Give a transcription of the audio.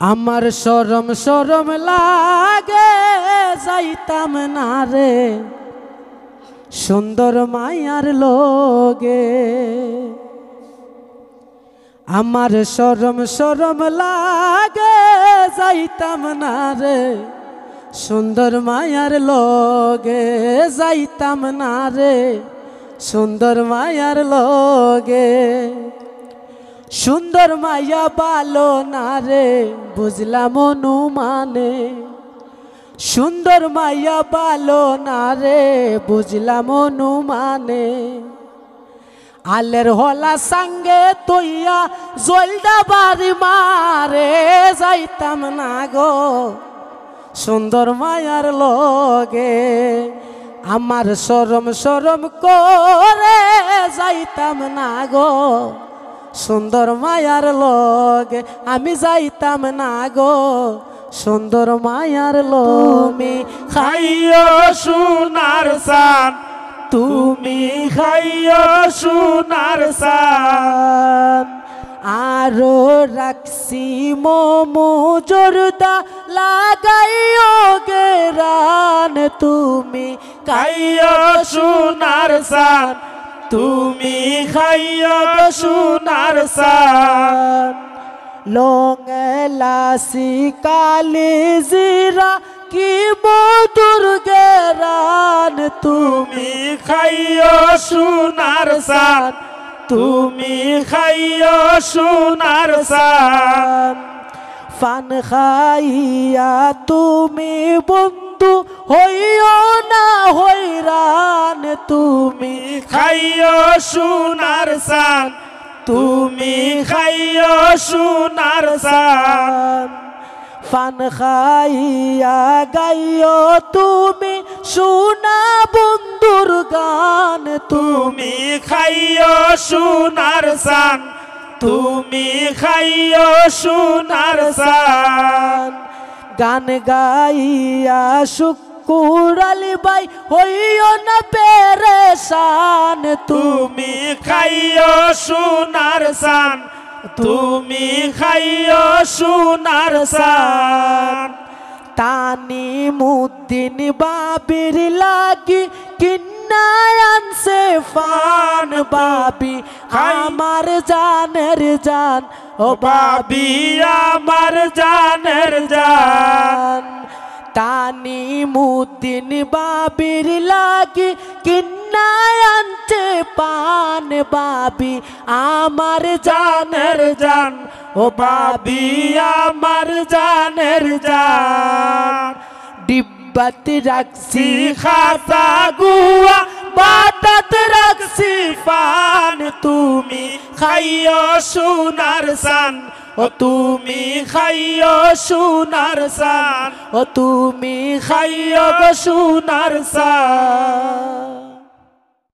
আমার শরম শরম লাগে যাইতাম না রে সুন্দর মায়ার লোগে। আমার শরম শরম লাগে যাইতাম না রে সুন্দর মায়ার লোগে, যাইতাম না রে সুন্দর মায়ার লোগে। সুন্দর মায়া ভালো না রে বুঝলাম অনুমানে, সুন্দর মায়া ভালো না রে বুঝলাম অনুমানে। আলের হলা সঙ্গে তৈয়া জলদা বাড়ি মারে যাইতাম না গো সুন্দর মায়ার লগে। আমার শরম শরম করে যাইতাম না গো সুন্দর মায়ার লগে, আমি যাইতাম না গো সুন্দর মায়ার লগে। খাইও সোনার চান তুমি খাইও সোনার চান, আরো রাখছি মোমো জর্দা লাগাইও গেরান তুমি খাইও সোনার চান তুমি খাইও সোনার চান। লং এলাচি কালি জিরা কি মধুর গেরান তুমি খাইও সোনার চান তুমি খাইও সোনার চান। পান খাইয়া তুমি বন্ধু হইও না হইরান তুমি খাইও সোনার চান তুমি খাইও সোনার চান। পান খাইয়া গাইও তুমি সোনা বন্ধুর গান তুমি খাইও সোনার চান তুমি খাইও সোনার চান। গান গাইয়া শুকুর আলী ভাই হইও না পেরেশান তুমি খাইও সোনার চান তুমি খাইও সোনার চান। তানি মুদ্দিন বাবির লাগি কিন্নায় আনছে ফান বাবি আমার জানের জান ও বাবি আমার জানের জান। তানি মুদ্দিন বাবির লাগি কিন্নায় আনছে পান বাবি আমার জানের জান ও বাবি আমার জানের জান। ডিব্বাত রাখছি খাতা গুয়া বাটাত রাখছি পান তুমি খাইও সোনার চান ও তুমি খাইও সোনার চান ও তুমি খাইও সোনার চান।